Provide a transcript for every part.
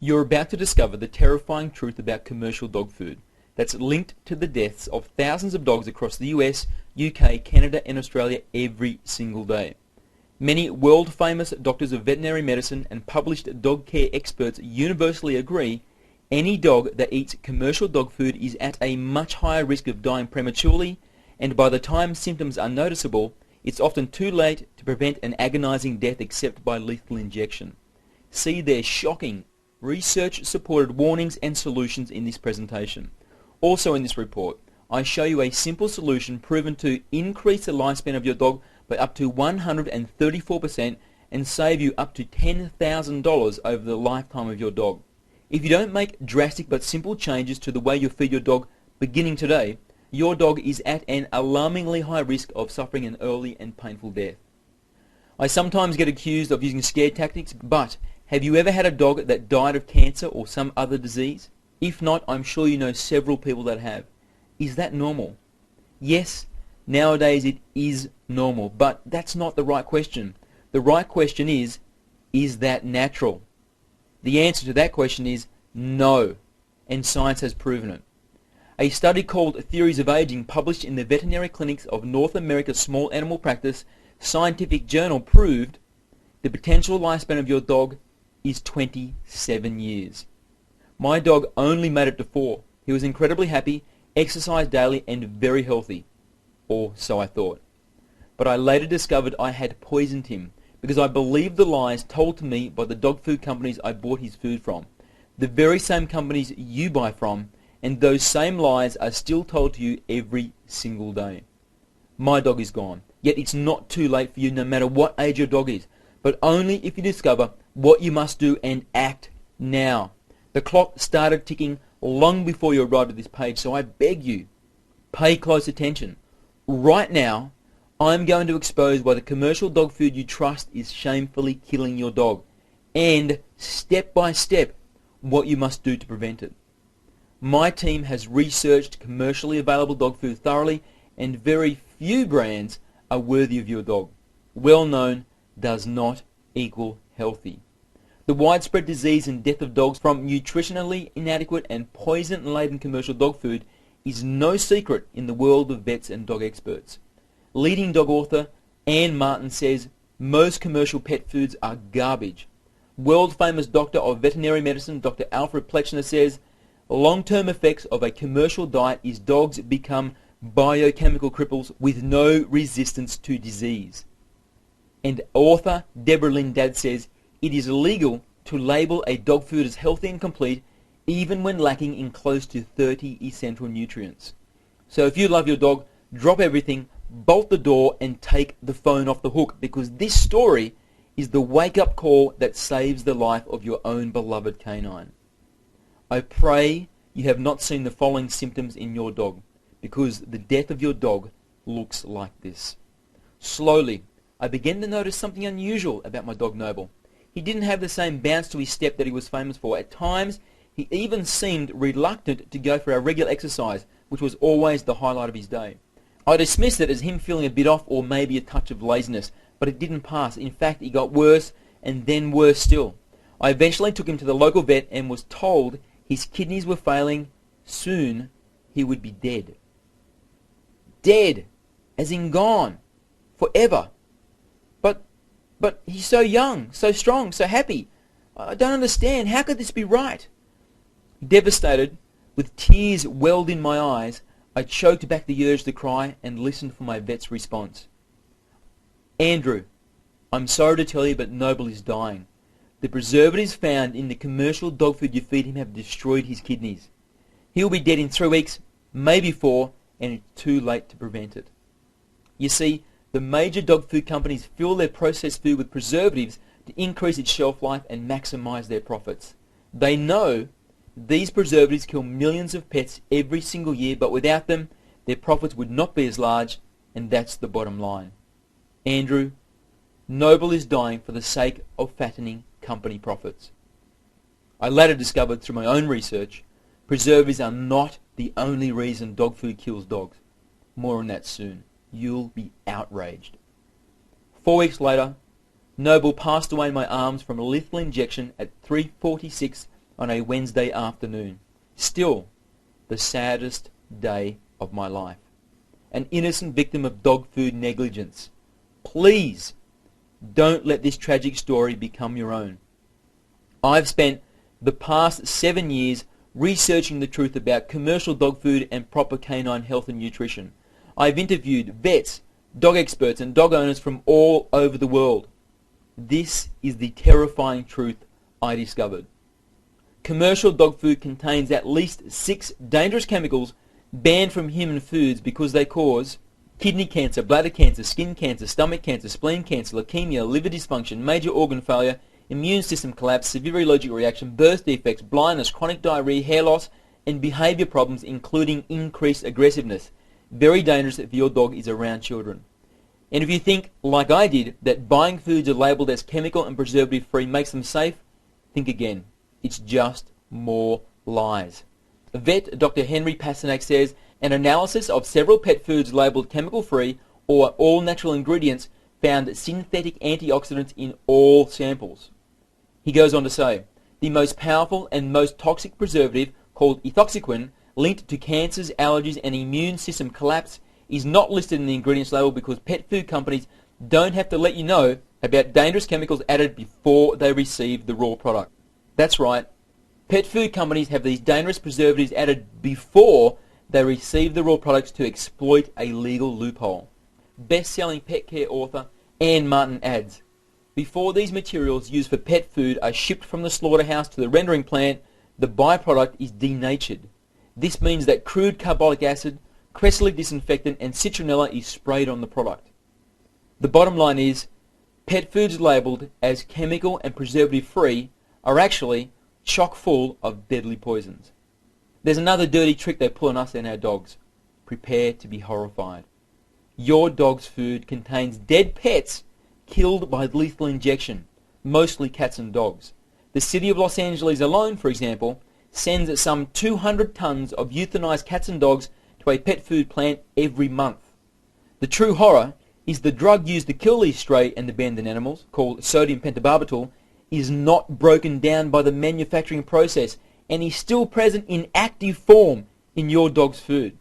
You're about to discover the terrifying truth about commercial dog food that's linked to the deaths of thousands of dogs across the US, UK, Canada and Australia every single day. Many world-famous doctors of veterinary medicine and published dog care experts universally agree any dog that eats commercial dog food is at a much higher risk of dying prematurely, and by the time symptoms are noticeable, it's often too late to prevent an agonizing death except by lethal injection. See their shocking research-supported warnings and solutions in this presentation. Also in this report, I show you a simple solution proven to increase the lifespan of your dog by up to 134% and save you up to $10,000 over the lifetime of your dog. If you don't make drastic but simple changes to the way you feed your dog beginning today, your dog is at an alarmingly high risk of suffering an early and painful death. I sometimes get accused of using scare tactics, but have you ever had a dog that died of cancer or some other disease? If not, I'm sure you know several people that have. Is that normal? Yes, nowadays it is normal, but that's not the right question. The right question is that natural? The answer to that question is no, and science has proven it. A study called Theories of Aging, published in the Veterinary Clinics of North America Small Animal Practice scientific journal, proved the potential lifespan of your dog is 27 years. My dog only made it to 4. He was incredibly happy, exercised daily and very healthy. Or so I thought. But I later discovered I had poisoned him because I believed the lies told to me by the dog food companies I bought his food from. The very same companies you buy from, and those same lies are still told to you every single day. My dog is gone, yet it's not too late for you no matter what age your dog is, but only if you discover what you must do and act now. The clock started ticking long before you arrived at this page, so I beg you, pay close attention. Right now, I'm going to expose why the commercial dog food you trust is shamefully killing your dog, and step by step, what you must do to prevent it. My team has researched commercially available dog food thoroughly, and very few brands are worthy of your dog. Well known does not equal healthy. The widespread disease and death of dogs from nutritionally inadequate and poison-laden commercial dog food is no secret in the world of vets and dog experts. Leading dog author Anne Martin says most commercial pet foods are garbage. World-famous doctor of veterinary medicine Dr. Alfred Plechner says long-term effects of a commercial diet is dogs become biochemical cripples with no resistance to disease. And author Deborah Lynn Dadd says it is illegal to label a dog food as healthy and complete even when lacking in close to 30 essential nutrients. So if you love your dog, drop everything, bolt the door and take the phone off the hook, because this story is the wake-up call that saves the life of your own beloved canine. I pray you have not seen the following symptoms in your dog, because the death of your dog looks like this. Slowly, I began to notice something unusual about my dog Noble. He didn't have the same bounce to his step that he was famous for. At times, he even seemed reluctant to go for our regular exercise, which was always the highlight of his day. I dismissed it as him feeling a bit off or maybe a touch of laziness, but it didn't pass. In fact, it got worse and then worse still. I eventually took him to the local vet and was told his kidneys were failing. Soon, he would be dead. Dead, as in gone, forever. But he's so young, so strong, so happy. I don't understand. How could this be right? Devastated, with tears welled in my eyes, I choked back the urge to cry and listened for my vet's response. Andrew, I'm sorry to tell you, but Noble is dying. The preservatives found in the commercial dog food you feed him have destroyed his kidneys. He'll be dead in 3 weeks, maybe 4, and it's too late to prevent it. You see, the major dog food companies fill their processed food with preservatives to increase its shelf life and maximize their profits. They know these preservatives kill millions of pets every single year, but without them, their profits would not be as large, and that's the bottom line. Andrew, Noble is dying for the sake of fattening company profits. I later discovered through my own research, preservatives are not the only reason dog food kills dogs. More on that soon. You'll be outraged. 4 weeks later, Noble passed away in my arms from a lethal injection at 3:46 on a Wednesday afternoon. Still, the saddest day of my life. An innocent victim of dog food negligence. Please, don't let this tragic story become your own. I've spent the past 7 years researching the truth about commercial dog food and proper canine health and nutrition. I've interviewed vets, dog experts and dog owners from all over the world. This is the terrifying truth I discovered. Commercial dog food contains at least 6 dangerous chemicals banned from human foods because they cause kidney cancer, bladder cancer, skin cancer, stomach cancer, spleen cancer, leukemia, liver dysfunction, major organ failure, immune system collapse, severe allergic reaction, birth defects, blindness, chronic diarrhea, hair loss, and behavior problems including increased aggressiveness. Very dangerous if your dog is around children. And if you think, like I did, that buying foods are labelled as chemical and preservative free makes them safe, think again. It's just more lies. Vet Dr. Henry Pasternak says an analysis of several pet foods labelled chemical free or all natural ingredients found synthetic antioxidants in all samples. He goes on to say, the most powerful and most toxic preservative, called ethoxyquin, linked to cancers, allergies and immune system collapse, is not listed in the ingredients label because pet food companies don't have to let you know about dangerous chemicals added before they receive the raw product. That's right. Pet food companies have these dangerous preservatives added before they receive the raw products to exploit a legal loophole. Best-selling pet care author Anne Martin adds, before these materials used for pet food are shipped from the slaughterhouse to the rendering plant, the byproduct is denatured. This means that crude carbolic acid, cresolic disinfectant and citronella is sprayed on the product. The bottom line is, pet foods labelled as chemical and preservative free are actually chock full of deadly poisons. There's another dirty trick they pull on us and our dogs. Prepare to be horrified. Your dog's food contains dead pets killed by lethal injection, mostly cats and dogs. The city of Los Angeles alone, for example, sends some 200 tons of euthanized cats and dogs to a pet food plant every month. The true horror is the drug used to kill these stray and abandoned animals, called sodium pentobarbital, is not broken down by the manufacturing process and is still present in active form in your dog's food.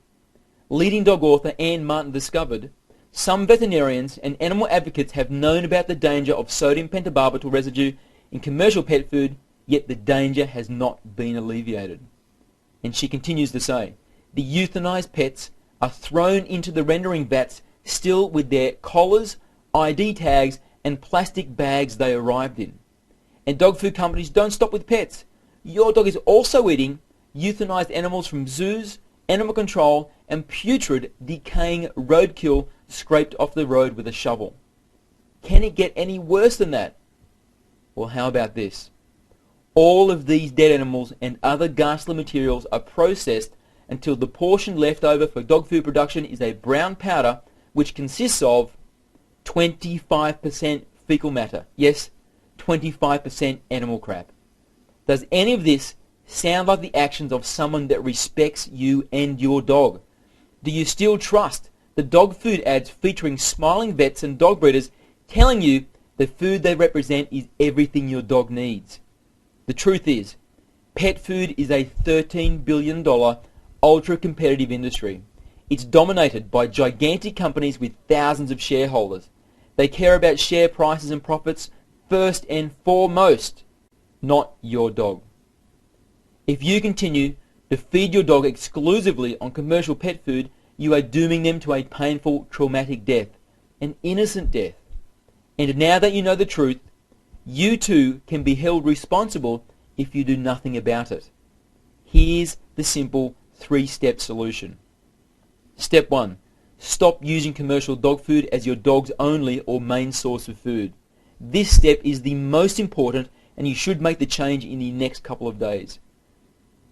Leading dog author Anne Martin discovered some veterinarians and animal advocates have known about the danger of sodium pentobarbital residue in commercial pet food, yet the danger has not been alleviated. And she continues to say, the euthanized pets are thrown into the rendering vats still with their collars, ID tags and plastic bags they arrived in. And dog food companies don't stop with pets. Your dog is also eating euthanized animals from zoos, animal control, and putrid, decaying roadkill scraped off the road with a shovel. Can it get any worse than that? Well, how about this? All of these dead animals and other ghastly materials are processed until the portion left over for dog food production is a brown powder which consists of 25% fecal matter. Yes, 25% animal crap. Does any of this sound like the actions of someone that respects you and your dog? Do you still trust the dog food ads featuring smiling vets and dog breeders telling you the food they represent is everything your dog needs? The truth is, pet food is a $13 billion ultra-competitive industry. It's dominated by gigantic companies with thousands of shareholders. They care about share prices and profits first and foremost, not your dog. If you continue to feed your dog exclusively on commercial pet food, you are dooming them to a painful, traumatic death, an innocent death. And now that you know the truth, you too can be held responsible if you do nothing about it. Here's the simple 3-step solution. Step 1. Stop using commercial dog food as your dog's only or main source of food. This step is the most important and you should make the change in the next couple of days.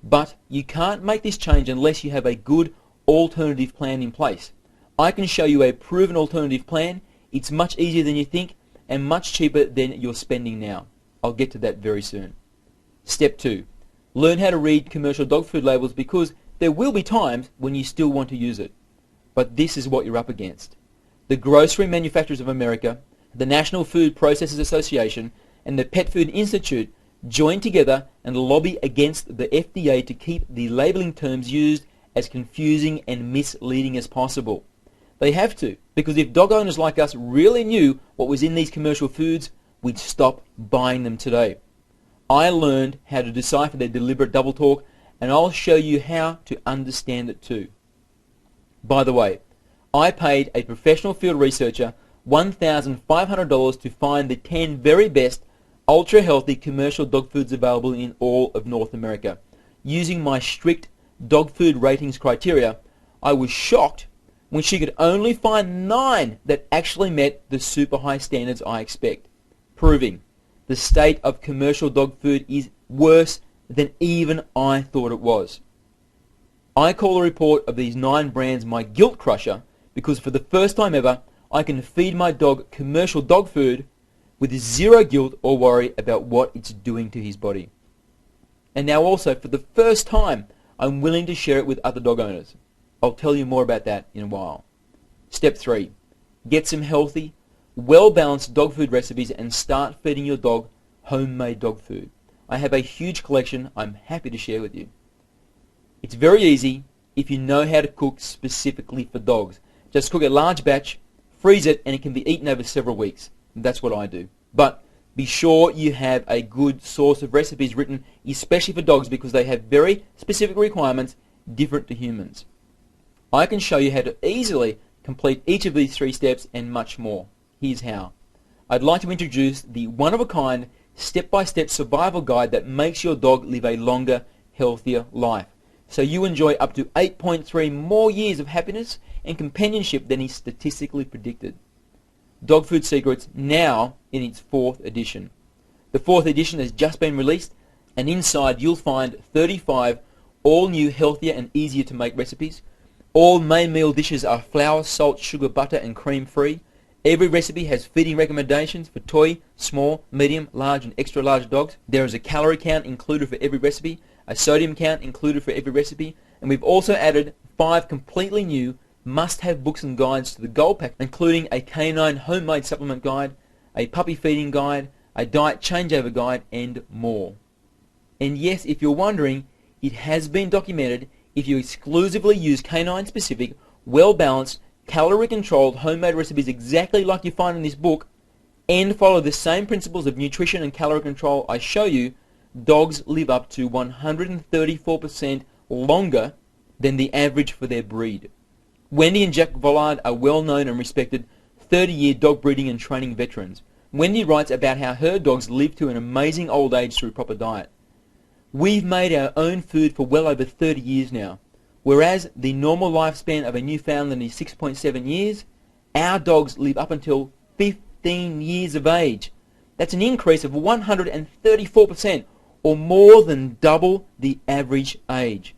But you can't make this change unless you have a good alternative plan in place. I can show you a proven alternative plan. It's much easier than you think and much cheaper than you're spending now. I'll get to that very soon. Step 2. Learn how to read commercial dog food labels because there will be times when you still want to use it. But this is what you're up against. The Grocery Manufacturers of America, the National Food Processors Association, and the Pet Food Institute join together and lobby against the FDA to keep the labeling terms used as confusing and misleading as possible. They have to, because if dog owners like us really knew what was in these commercial foods, we'd stop buying them today. I learned how to decipher their deliberate double talk, and I'll show you how to understand it too. By the way, I paid a professional field researcher $1,500 to find the 10 very best ultra-healthy commercial dog foods available in all of North America. Using my strict dog food ratings criteria, I was shocked when she could only find 9 that actually met the super high standards I expect, proving the state of commercial dog food is worse than even I thought it was. I call the report of these 9 brands my guilt crusher because for the first time ever, I can feed my dog commercial dog food with zero guilt or worry about what it's doing to his body. And now also, for the first time, I'm willing to share it with other dog owners. I'll tell you more about that in a while. Step 3. Get some healthy, well-balanced dog food recipes and start feeding your dog homemade dog food. I have a huge collection I'm happy to share with you. It's very easy if you know how to cook specifically for dogs. Just cook a large batch, freeze it, and it can be eaten over several weeks. That's what I do. But be sure you have a good source of recipes written especially for dogs because they have very specific requirements different to humans. I can show you how to easily complete each of these 3 steps and much more. Here's how. I'd like to introduce the one-of-a-kind, step-by-step survival guide that makes your dog live a longer, healthier life, so you enjoy up to 8.3 more years of happiness and companionship than is statistically predicted. Dog Food Secrets now in its 4th edition. The 4th edition has just been released, and inside you'll find 35 all-new, healthier and easier to make recipes. All main meal dishes are flour, salt, sugar, butter and cream free. Every recipe has feeding recommendations for toy, small, medium, large and extra large dogs. There is a calorie count included for every recipe, a sodium count included for every recipe, and we've also added 5 completely new must-have books and guides to the Gold Pack, including a canine homemade supplement guide, a puppy feeding guide, a diet changeover guide, and more. And yes, if you're wondering, it has been documented if you exclusively use canine-specific, well-balanced, calorie-controlled homemade recipes exactly like you find in this book, and follow the same principles of nutrition and calorie control I show you, dogs live up to 134% longer than the average for their breed. Wendy and Jack Vollard are well-known and respected 30-year dog breeding and training veterans. Wendy writes about how her dogs live to an amazing old age through proper diet. We've made our own food for well over 30 years now. Whereas the normal lifespan of a Newfoundland is 6.7 years, our dogs live up until 15 years of age. That's an increase of 134%, or more than double the average age.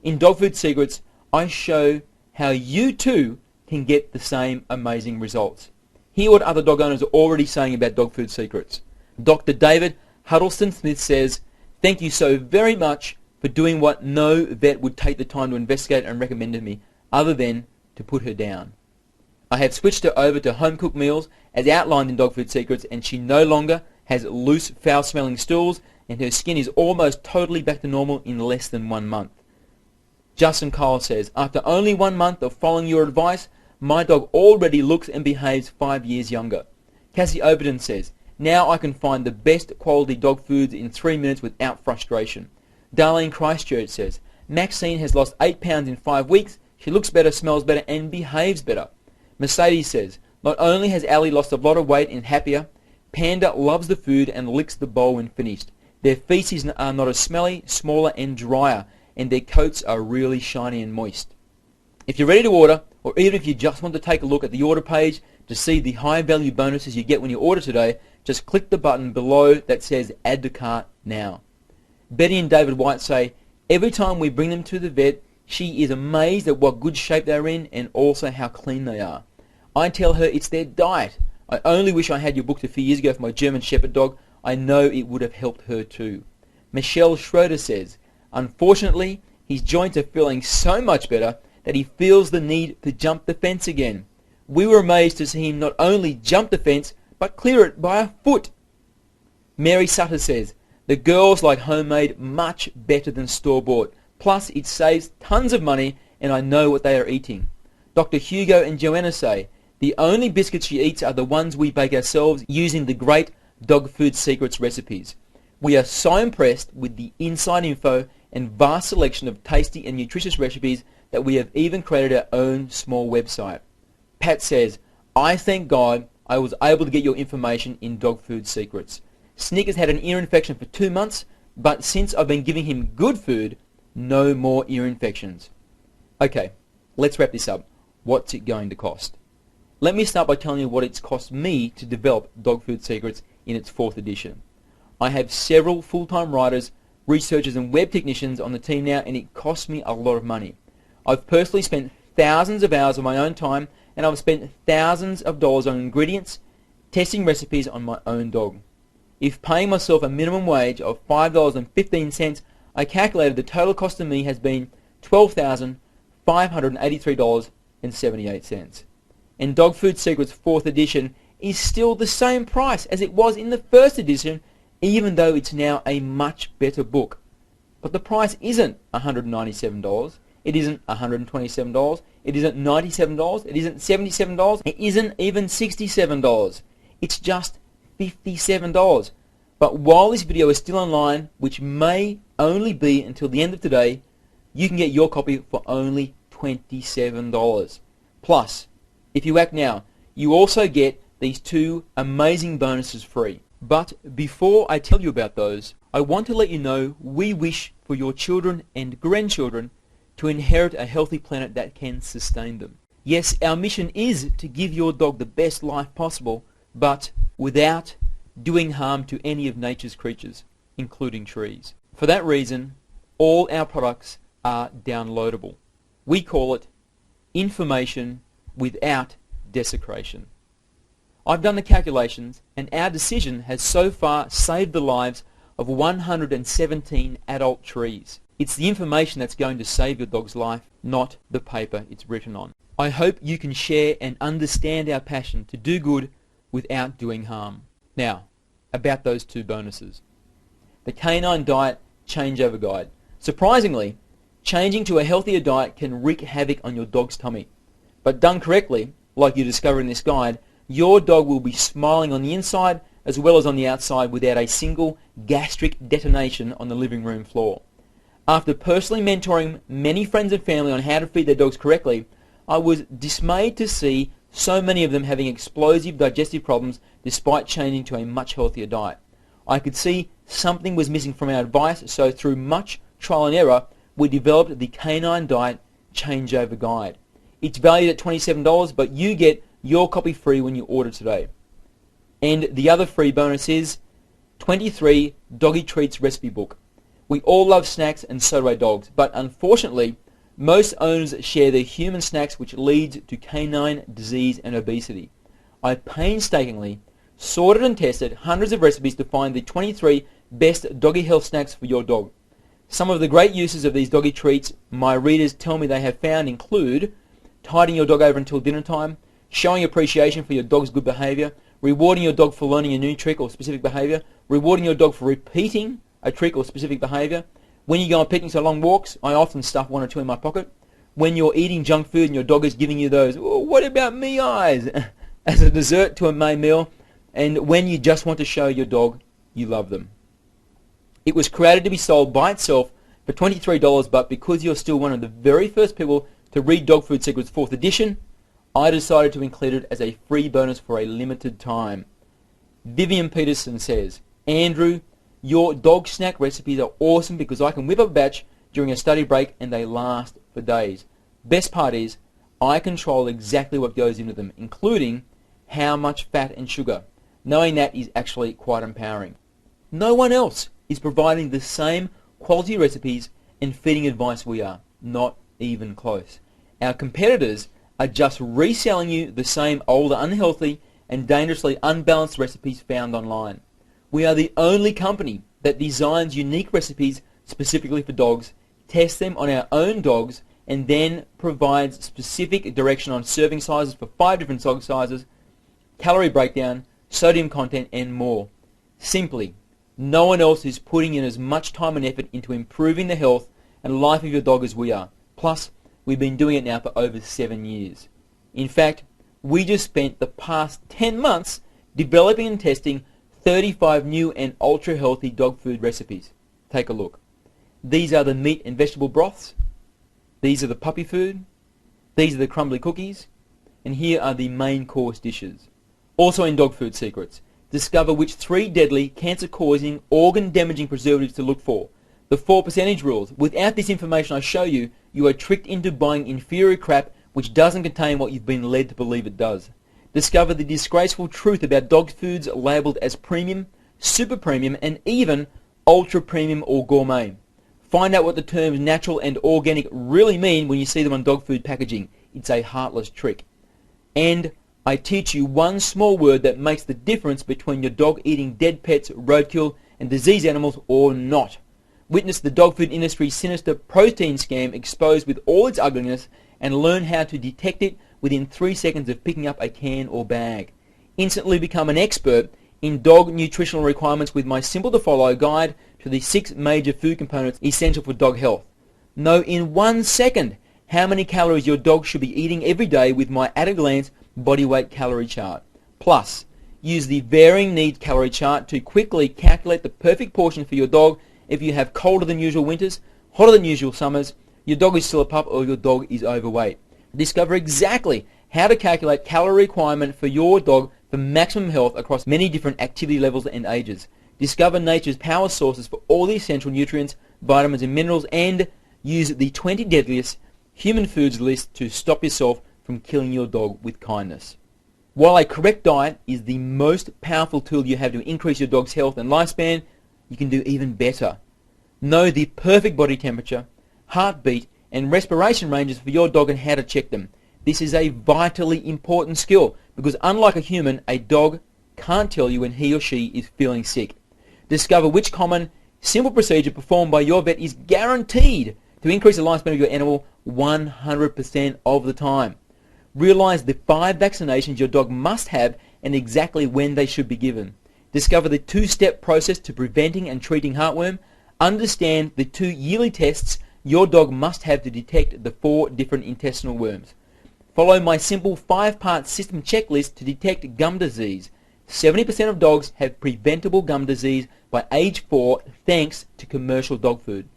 In Dog Food Secrets, I show how you too can get the same amazing results. Hear what other dog owners are already saying about Dog Food Secrets. Dr. David Huddleston Smith says, "Thank you so very much for doing what no vet would take the time to investigate and recommend to me, other than to put her down. I have switched her over to home-cooked meals as outlined in Dog Food Secrets, and she no longer has loose, foul-smelling stools, and her skin is almost totally back to normal in less than 1 month." Justin Kyle says, "After only 1 month of following your advice, my dog already looks and behaves 5 years younger." Cassie Overton says, "Now I can find the best quality dog foods in 3 minutes without frustration." Darlene Christchurch says, "Maxine has lost 8 pounds in 5 weeks. She looks better, smells better, and behaves better." Mercedes says, "Not only has Allie lost a lot of weight and happier, Panda loves the food and licks the bowl when finished. Their feces are not as smelly, smaller, and drier, and their coats are really shiny and moist." If you're ready to order, or even if you just want to take a look at the order page to see the high value bonuses you get when you order today, just click the button below that says Add to Cart Now. Betty and David White say, "Every time we bring them to the vet, she is amazed at what good shape they're in and also how clean they are. I tell her it's their diet. I only wish I had your book a few years ago for my German Shepherd dog. I know it would have helped her too." Michelle Schroeder says, "Unfortunately, his joints are feeling so much better that he feels the need to jump the fence again. We were amazed to see him not only jump the fence, but clear it by a foot." Mary Sutter says, The girls like homemade much better than store-bought. Plus, it saves tons of money and I know what they are eating. Dr. Hugo and Joanna say, the only biscuits she eats are the ones we bake ourselves using the great Dog Food Secrets recipes. We are so impressed with the inside info and vast selection of tasty and nutritious recipes that we have even created our own small website. Pat says, I thank God I was able to get your information in Dog Food Secrets. Snickers had an ear infection for 2 months, but since I've been giving him good food, no more ear infections. Okay, let's wrap this up. What's it going to cost? Let me start by telling you what it's cost me to develop Dog Food Secrets in its 4th edition. I have several full-time writers, researchers and web technicians on the team now, and it costs me a lot of money. I've personally spent thousands of hours of my own time, and I've spent thousands of dollars on ingredients, testing recipes on my own dog. If paying myself a minimum wage of $5.15, I calculated the total cost to me has been $12,583.78. And Dog Food Secrets 4th edition is still the same price as it was in the 1st edition, even though it's now a much better book. But the price isn't $197, it isn't $127, it isn't $97, it isn't $77, it isn't even $67. It's just $57. But while this video is still online, which may only be until the end of today, you can get your copy for only $27. Plus, if you act now, you also get these 2 amazing bonuses free. But before I tell you about those, I want to let you know we wish for your children and grandchildren to inherit a healthy planet that can sustain them. Yes, our mission is to give your dog the best life possible, but without doing harm to any of nature's creatures, including trees. For that reason, all our products are downloadable. We call it information without desecration. I've done the calculations, and our decision has so far saved the lives of 117 adult trees. It's the information that's going to save your dog's life, not the paper it's written on. I hope you can share and understand our passion to do good without doing harm. Now, about those 2 bonuses. The Canine Diet Changeover Guide. Surprisingly, changing to a healthier diet can wreak havoc on your dog's tummy. But done correctly, like you discover in this guide, your dog will be smiling on the inside as well as on the outside without a single gastric detonation on the living room floor. After personally mentoring many friends and family on how to feed their dogs correctly, I was dismayed to see so many of them having explosive digestive problems despite changing to a much healthier diet. I could see something was missing from our advice, so through much trial and error, we developed the Canine Diet Changeover Guide. It's valued at $27, but you get your copy free when you order today. And the other free bonus is 23 Doggy Treats Recipe Book. We all love snacks, and so do our dogs, but unfortunately, most owners share their human snacks, which leads to canine disease and obesity. I painstakingly sorted and tested hundreds of recipes to find the 23 best doggy health snacks for your dog. Some of the great uses of these doggy treats my readers tell me they have found include tiding your dog over until dinner time, showing appreciation for your dog's good behavior, rewarding your dog for learning a new trick or specific behavior, rewarding your dog for repeating a trick or specific behavior. When you go on picnics or long walks, I often stuff 1 or 2 in my pocket. When you're eating junk food and your dog is giving you those, oh, what about me eyes, as a dessert to a main meal, and when you just want to show your dog you love them. It was created to be sold by itself for $23, but because you're still one of the very first people to read Dog Food Secrets 4th edition, I decided to include it as a free bonus for a limited time. Vivian Peterson says, Andrew, your dog snack recipes are awesome because I can whip up a batch during a study break and they last for days. Best part is, I control exactly what goes into them, including how much fat and sugar. Knowing that is actually quite empowering. No one else is providing the same quality recipes and feeding advice we are. Not even close. Our competitors are just reselling you the same older, unhealthy, and dangerously unbalanced recipes found online. We are the only company that designs unique recipes specifically for dogs, tests them on our own dogs, and then provides specific direction on serving sizes for 5 different dog sizes, calorie breakdown, sodium content, and more. Simply, No one else is putting in as much time and effort into improving the health and life of your dog as we are. Plus, we've been doing it now for over 7 years. In fact, we just spent the past 10 months developing and testing 35 new and ultra-healthy dog food recipes. Take a look. These are the meat and vegetable broths. These are the puppy food. These are the crumbly cookies. And here are the main course dishes. Also in Dog Food Secrets, discover which 3 deadly, cancer-causing, organ-damaging preservatives to look for. The 4% rules. Without this information I show you, you are tricked into buying inferior crap which doesn't contain what you've been led to believe it does. Discover the disgraceful truth about dog foods labelled as premium, super premium, and even ultra premium or gourmet. Find out what the terms natural and organic really mean when you see them on dog food packaging. It's a heartless trick. And I teach you one small word that makes the difference between your dog eating dead pets, roadkill, and diseased animals or not. Witness the dog food industry's sinister protein scam exposed with all its ugliness and learn how to detect it within 3 seconds of picking up a can or bag. Instantly become an expert in dog nutritional requirements with my simple to follow guide to the 6 major food components essential for dog health. Know in 1 second how many calories your dog should be eating every day with my at a glance body weight calorie chart. Plus, use the varying needs calorie chart to quickly calculate the perfect portion for your dog if you have colder than usual winters, hotter than usual summers, your dog is still a pup, or your dog is overweight. Discover exactly how to calculate calorie requirement for your dog for maximum health across many different activity levels and ages. Discover nature's power sources for all the essential nutrients, vitamins and minerals, and use the 20 deadliest human foods list to stop yourself from killing your dog with kindness. While a correct diet is the most powerful tool you have to increase your dog's health and lifespan, you can do even better. Know the perfect body temperature, heartbeat, and respiration ranges for your dog and how to check them. This is a vitally important skill because unlike a human, a dog can't tell you when he or she is feeling sick. Discover which common, simple procedure performed by your vet is guaranteed to increase the lifespan of your animal 100% of the time. Realize the 5 vaccinations your dog must have and exactly when they should be given. Discover the 2-step process to preventing and treating heartworm. Understand the 2 yearly tests your dog must have to detect the 4 different intestinal worms. Follow my simple 5-part system checklist to detect gum disease. 70% of dogs have preventable gum disease by age 4 thanks to commercial dog food.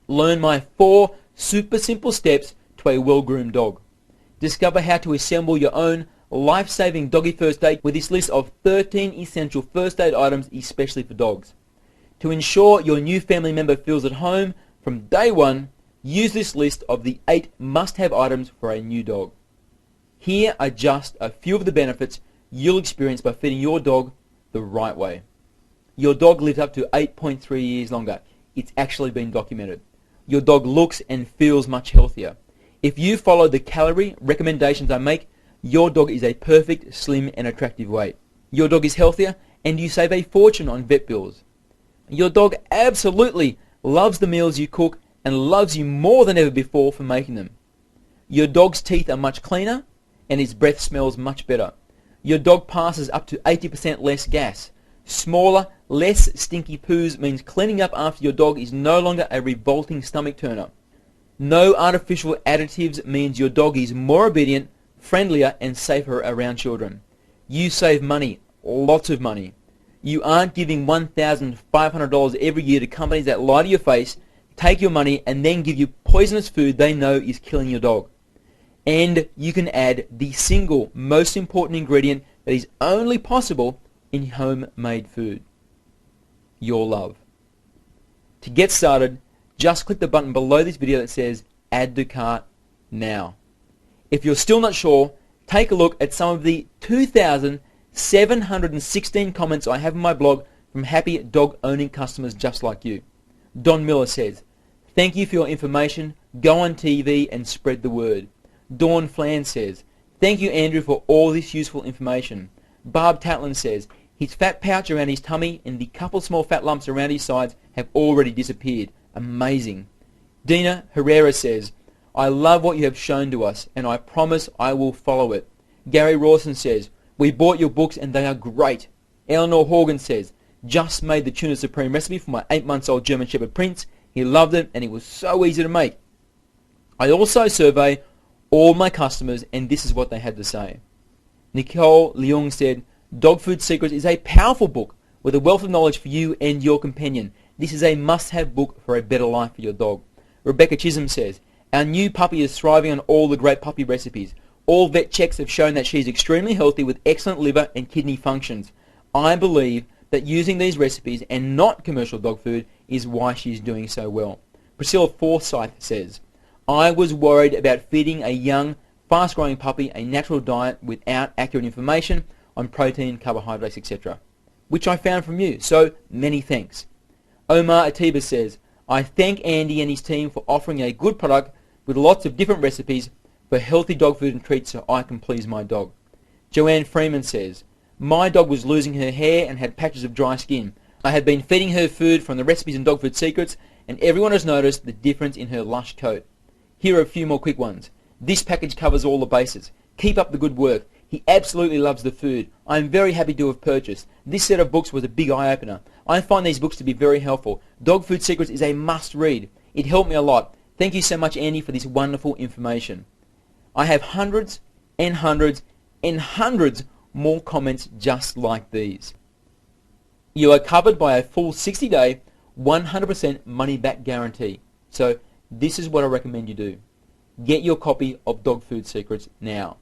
Learn my 4 super simple steps to a well-groomed dog. Discover how to assemble your own life-saving doggy first aid with this list of 13 essential first aid items especially for dogs. To ensure your new family member feels at home from day one, use this list of the 8 must-have items for a new dog. Here are just a few of the benefits you'll experience by feeding your dog the right way. Your dog lives up to 8.3 years longer. It's actually been documented. Your dog looks and feels much healthier. If you follow the calorie recommendations I make, your dog is a perfect, slim and attractive weight. Your dog is healthier and you save a fortune on vet bills. Your dog absolutely loves the meals you cook and loves you more than ever before for making them. Your dog's teeth are much cleaner and his breath smells much better. Your dog passes up to 80% less gas. Smaller, less stinky poos means cleaning up after your dog is no longer a revolting stomach turner. No artificial additives means your dog is more obedient, friendlier and safer around children. You save money, lots of money. You aren't giving $1,500 every year to companies that lie to your face, take your money and then give you poisonous food they know is killing your dog. And you can add the single most important ingredient that is only possible in homemade food: your love. To get started, just click the button below this video that says Add to Cart now. If you're still not sure, take a look at some of the 2,716 comments I have on my blog from happy dog owning customers just like you. Don Miller says, "Thank you for your information. Go on TV and spread the word." Dawn Flan says, "Thank you, Andrew, for all this useful information." Barb Tatlin says, "His fat pouch around his tummy and the couple small fat lumps around his sides have already disappeared. Amazing." Dina Herrera says, "I love what you have shown to us and I promise I will follow it." Gary Rawson says, "We bought your books and they are great." Eleanor Horgan says, just made the Tuna Supreme recipe for my 8-month-old German Shepherd Prince. He loved it and it was so easy to make. I also survey all my customers and this is what they had to say. Nicole Leung said, Dog Food Secrets is a powerful book with a wealth of knowledge for you and your companion. This is a must-have book for a better life for your dog. Rebecca Chisholm says, our new puppy is thriving on all the great puppy recipes. All vet checks have shown that she is extremely healthy with excellent liver and kidney functions. I believe that using these recipes and not commercial dog food is why she is doing so well. Priscilla Forsyth says, I was worried about feeding a young, fast-growing puppy a natural diet without accurate information on protein, carbohydrates, etc., which I found from you, so many thanks. Omar Atiba says, I thank Andy and his team for offering a good product with lots of different recipes for healthy dog food and treats so I can please my dog. Joanne Freeman says, my dog was losing her hair and had patches of dry skin. I have been feeding her food from the recipes and Dog Food Secrets and everyone has noticed the difference in her lush coat. Here are a few more quick ones. This package covers all the bases. Keep up the good work. He absolutely loves the food. I am very happy to have purchased. This set of books was a big eye-opener. I find these books to be very helpful. Dog Food Secrets is a must-read. It helped me a lot. Thank you so much, Andy, for this wonderful information. I have hundreds and hundreds and hundreds more comments just like these. You are covered by a full 60-day, 100% money-back guarantee. So this is what I recommend you do. Get your copy of Dog Food Secrets now.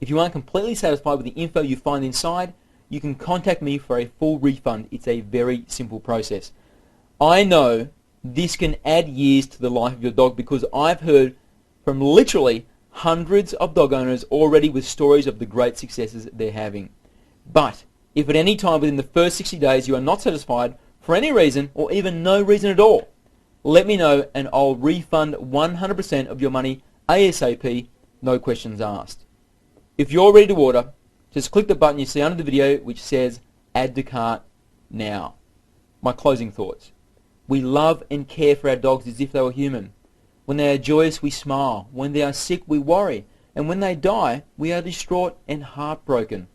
If you aren't completely satisfied with the info you find inside, you can contact me for a full refund. It's a very simple process. I know this can add years to the life of your dog because I've heard from literally hundreds of dog owners already with stories of the great successes they're having. But if at any time within the first 60 days you are not satisfied for any reason or even no reason at all, let me know and I'll refund 100% of your money ASAP, no questions asked. If you're ready to order, just click the button you see under the video which says Add to Cart now. My closing thoughts. We love and care for our dogs as if they were human. When they are joyous, we smile. When they are sick, we worry. And when they die, we are distraught and heartbroken.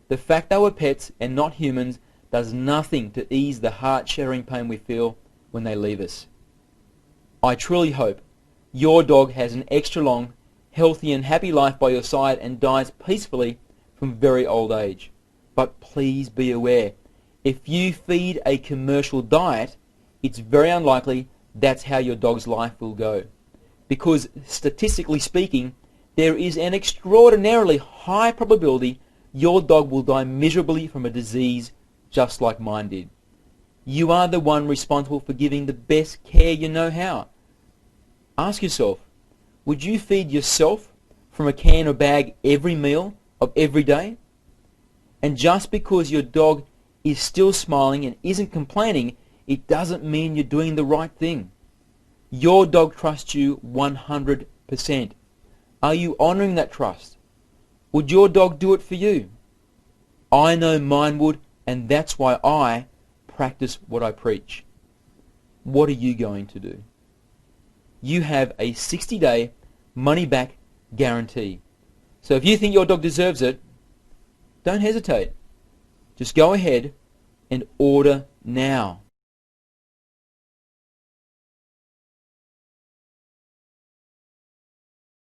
The fact they were pets and not humans does nothing to ease the heart-shattering pain we feel when they leave us. I truly hope your dog has an extra long, healthy and happy life by your side and dies peacefully from very old age. But please be aware, if you feed a commercial diet, it's very unlikely that's how your dog's life will go. Because statistically speaking, there is an extraordinarily high probability your dog will die miserably from a disease just like mine did. You are the one responsible for giving the best care you know how. Ask yourself, would you feed yourself from a can or bag every meal of every day? And just because your dog is still smiling and isn't complaining, it doesn't mean you're doing the right thing. Your dog trusts you 100%. Are you honoring that trust? Would your dog do it for you? I know mine would, and that's why I practice what I preach. What are you going to do? You have a 60-day money-back guarantee. So if you think your dog deserves it, don't hesitate. Just go ahead and order now.